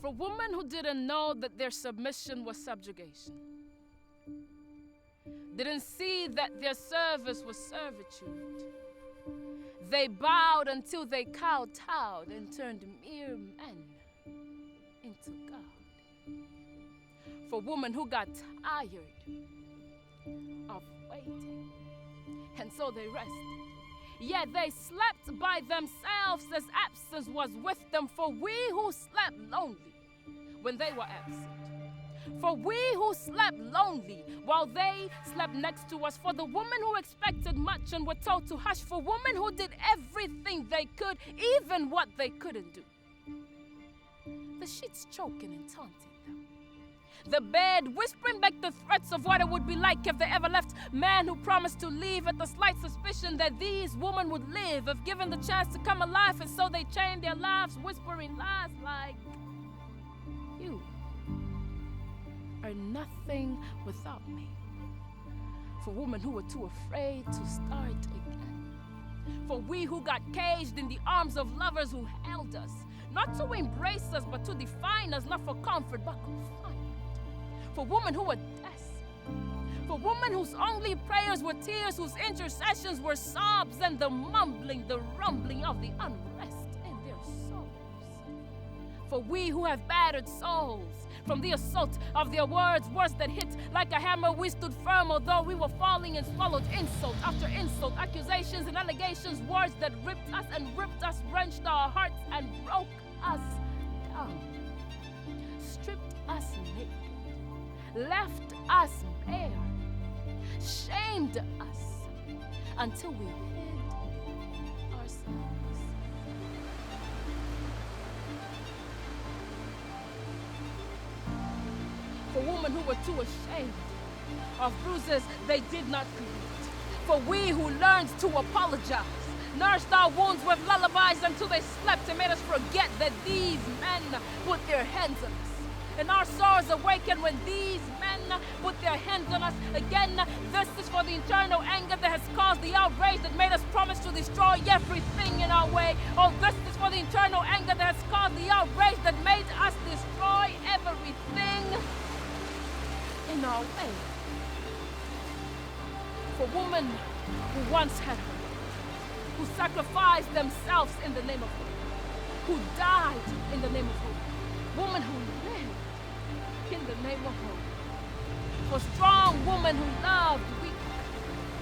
For women who didn't know that their submission was subjugation, didn't see that their service was servitude, they bowed until they kowtowed and turned mere men into God. For women who got tired of waiting, and so they rested. Yet they slept by themselves as absence was with them. For we who slept lonely when they were absent. For we who slept lonely while they slept next to us. For the women who expected much and were told to hush. For women who did everything they could, even what they couldn't do. The sheets choking and taunting them. The bed whispering back the threats of what it would be like if they ever left. Men who promised to leave at the slight suspicion that these women would live if given the chance to come alive. And so they chained their lives, whispering lies like, you are nothing without me. For women who were too afraid to start again. For we who got caged in the arms of lovers who held us, not to embrace us, but to define us, not for comfort, but confinement. For women who were desperate. For women whose only prayers were tears, whose intercessions were sobs, and the mumbling, the rumbling of the unrest in their souls. For we who have battered souls, from the assault of their words that hit like a hammer, we stood firm, although we were falling and swallowed insult after insult, accusations and allegations, words that ripped us and ripped us, wrenched our hearts and broke us down, stripped us naked, left us bare, shamed us until we hid ourselves. For women who were too ashamed of bruises they did not create. For we who learned to apologize, nursed our wounds with lullabies until they slept and made us forget that these men put their hands on us. And our sorrows awaken when these men put their hands on us again. This is for the internal anger that has caused the outrage that made us promise to destroy everything in our way. Oh, this is for the internal anger that has caused the outrage that made us destroy everything in our way. For women who once had hope, who sacrificed themselves in the name of hope, who died in the name of hope, women who lived in the name of hope, for strong women who loved weak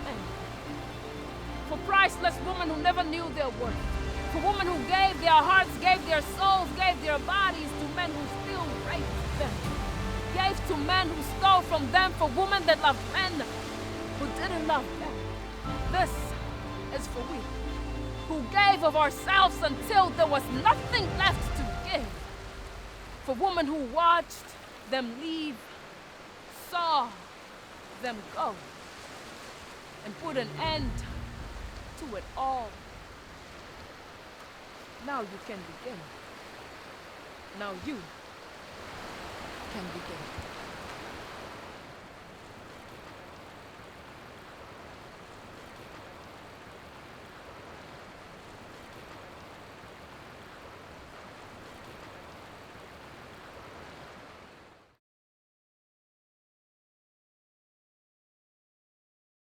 men, for priceless women who never knew their worth, for women who gave their hearts, gave their souls, gave their bodies to men who still raped them, gave to men who stole from them, for women that loved men who didn't love them. This is for we who gave of ourselves until there was nothing left to give, for women who watched them leave, saw them go, and put an end to it all. Now you can begin. Now you can begin.